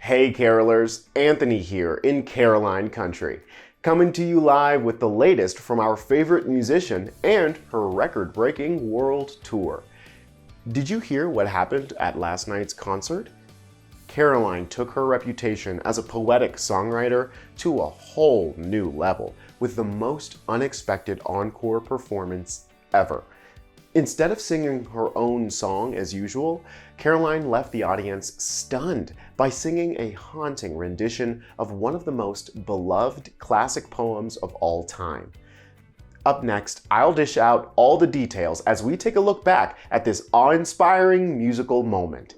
Hey carolers, Anthony here in Caroline Country, coming to you live with the latest from our favorite musician and her record-breaking world tour. Did you hear what happened at last night's concert? Caroline took her reputation as a poetic songwriter to a whole new level with the most unexpected encore performance ever. Instead of singing her own song as usual, Caroline left the audience stunned by singing a haunting rendition of one of the most beloved classic poems of all time. Up next, I'll dish out all the details as we take a look back at this awe-inspiring musical moment.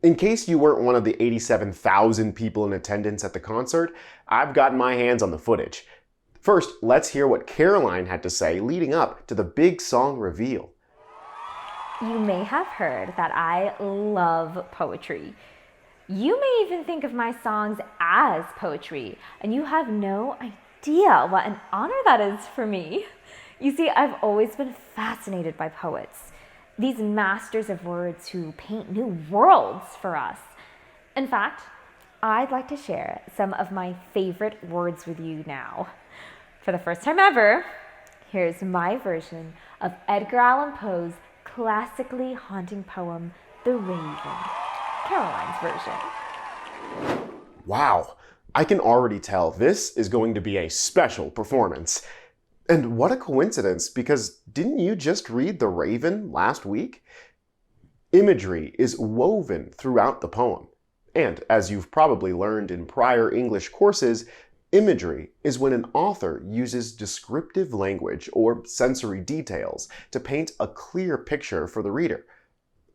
In case you weren't one of the 87,000 people in attendance at the concert, I've gotten my hands on the footage. First, let's hear what Caroline had to say leading up to the big song reveal. You may have heard that I love poetry. You may even think of my songs as poetry, and you have no idea what an honor that is for me. You see, I've always been fascinated by poets. These masters of words who paint new worlds for us. In fact, I'd like to share some of my favorite words with you now. For the first time ever, here's my version of Edgar Allan Poe's classically haunting poem, The Raven. Caroline's version. Wow, I can already tell this is going to be a special performance. And what a coincidence, because didn't you just read The Raven last week? Imagery is woven throughout the poem. And as you've probably learned in prior English courses, imagery is when an author uses descriptive language or sensory details to paint a clear picture for the reader.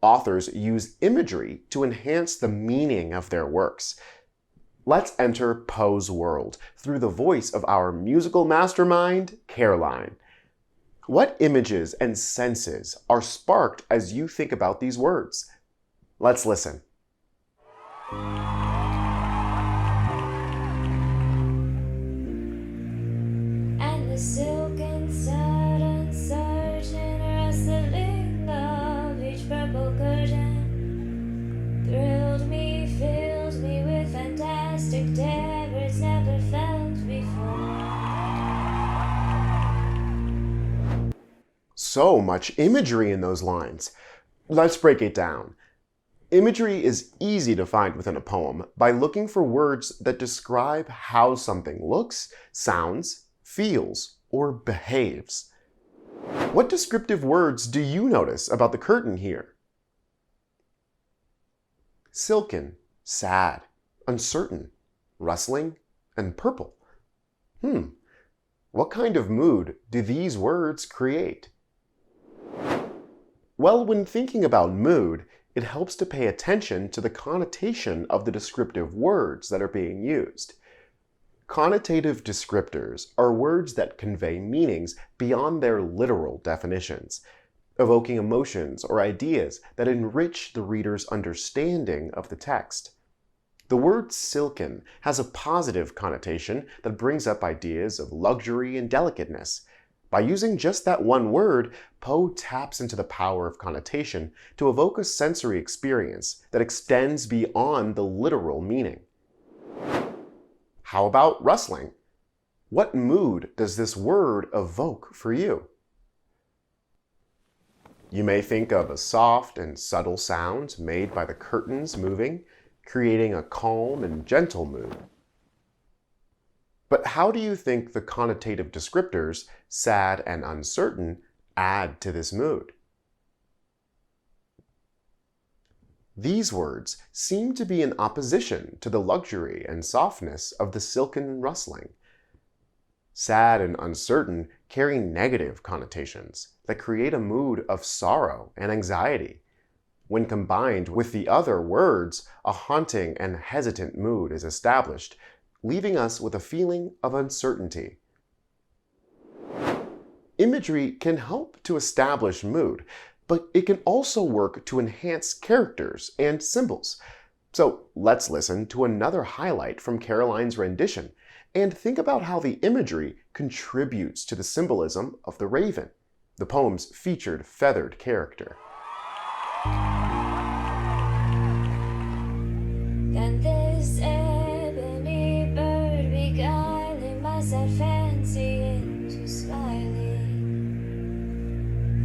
Authors use imagery to enhance the meaning of their works. Let's enter Poe's world through the voice of our musical mastermind, Caroline. What images and senses are sparked as you think about these words? Let's listen. And the silken, sudden surge and rustling of each purple curtain thrilled me, filled me with fantastic terrors never felt before. So much imagery in those lines. Let's break it down. Imagery is easy to find within a poem by looking for words that describe how something looks, sounds, feels, or behaves. What descriptive words do you notice about the curtain here? Silken, sad, uncertain, rustling, and purple. What kind of mood do these words create? Well, when thinking about mood, it helps to pay attention to the connotation of the descriptive words that are being used. Connotative descriptors are words that convey meanings beyond their literal definitions, evoking emotions or ideas that enrich the reader's understanding of the text. The word silken has a positive connotation that brings up ideas of luxury and delicateness. By using just that one word, Poe taps into the power of connotation to evoke a sensory experience that extends beyond the literal meaning. How about rustling? What mood does this word evoke for you? You may think of a soft and subtle sound made by the curtains moving, creating a calm and gentle mood. But how do you think the connotative descriptors, sad and uncertain, add to this mood? These words seem to be in opposition to the luxury and softness of the silken rustling. Sad and uncertain carry negative connotations that create a mood of sorrow and anxiety. When combined with the other words, a haunting and hesitant mood is established, leaving us with a feeling of uncertainty. Imagery can help to establish mood, but it can also work to enhance characters and symbols. So let's listen to another highlight from Caroline's rendition and think about how the imagery contributes to the symbolism of the raven, the poem's featured feathered character. Can this ebony bird beguiling my sad fancy into smiling?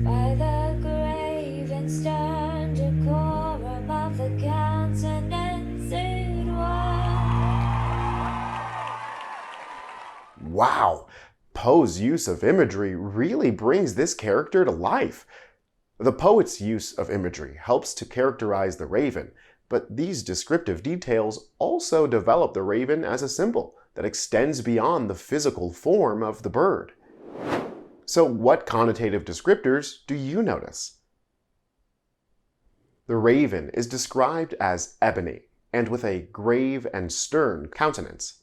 By the grave and stern decorum of the countenance it was. Wow! Poe's use of imagery really brings this character to life. The poet's use of imagery helps to characterize the raven, but these descriptive details also develop the raven as a symbol that extends beyond the physical form of the bird. So what connotative descriptors do you notice? The raven is described as ebony and with a grave and stern countenance.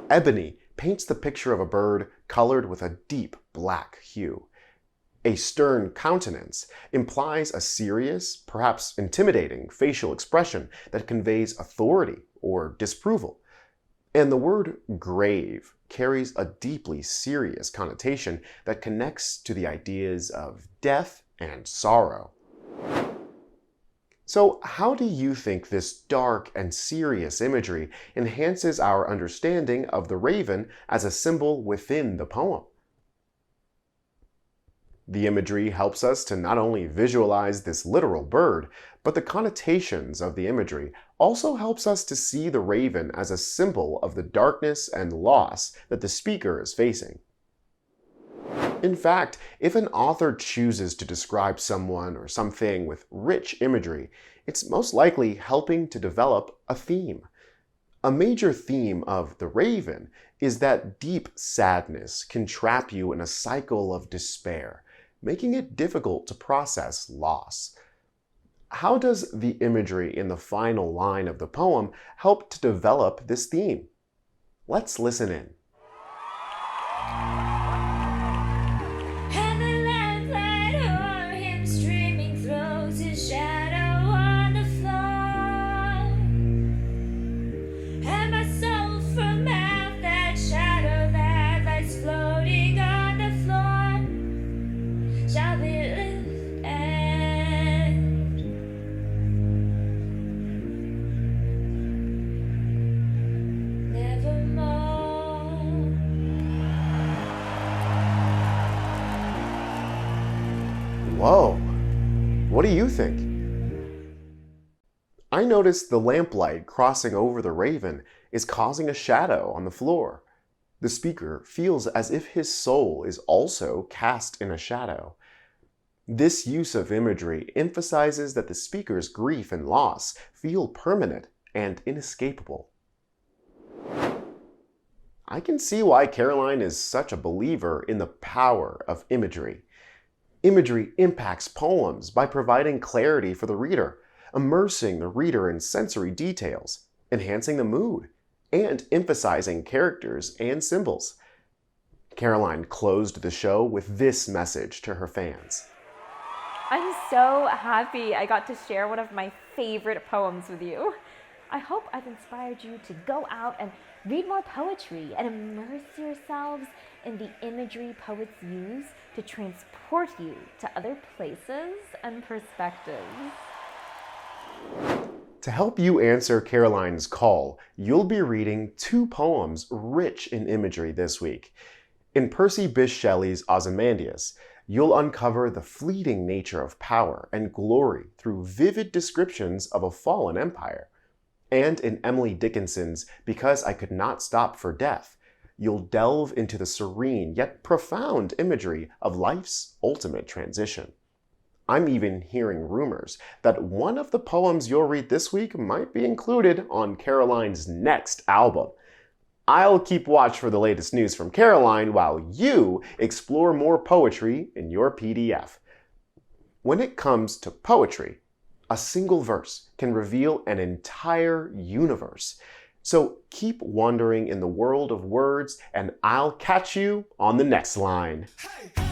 Ebony paints the picture of a bird colored with a deep black hue. A stern countenance implies a serious, perhaps intimidating facial expression that conveys authority or disapproval. And the word grave carries a deeply serious connotation that connects to the ideas of death and sorrow. So how do you think this dark and serious imagery enhances our understanding of the raven as a symbol within the poem? The imagery helps us to not only visualize this literal bird, but the connotations of the imagery also helps us to see the raven as a symbol of the darkness and loss that the speaker is facing. In fact, if an author chooses to describe someone or something with rich imagery, it's most likely helping to develop a theme. A major theme of The Raven is that deep sadness can trap you in a cycle of despair, making it difficult to process loss. How does the imagery in the final line of the poem help to develop this theme? Let's listen in. And the lamplight o'er him streaming throws his shadow on the floor. And my soul from out that shadow that lies floating on the floor shall be lifted nevermore. Whoa! What do you think? I noticed the lamplight crossing over the raven is causing a shadow on the floor. The speaker feels as if his soul is also cast in a shadow. This use of imagery emphasizes that the speaker's grief and loss feel permanent and inescapable. I can see why Caroline is such a believer in the power of imagery. Imagery impacts poems by providing clarity for the reader, immersing the reader in sensory details, enhancing the mood, and emphasizing characters and symbols. Caroline closed the show with this message to her fans. I'm so happy I got to share one of my favorite poems with you. I hope I've inspired you to go out and read more poetry and immerse yourselves in the imagery poets use to transport you to other places and perspectives. To help you answer Caroline's call, you'll be reading 2 poems rich in imagery this week. In Percy Bysshe Shelley's Ozymandias, you'll uncover the fleeting nature of power and glory through vivid descriptions of a fallen empire. And in Emily Dickinson's Because I Could Not Stop for Death, you'll delve into the serene yet profound imagery of life's ultimate transition. I'm even hearing rumors that one of the poems you'll read this week might be included on Caroline's next album. I'll keep watch for the latest news from Caroline while you explore more poetry in your PDF. When it comes to poetry, a single verse can reveal an entire universe. So keep wandering in the world of words, and I'll catch you on the next line. Hey!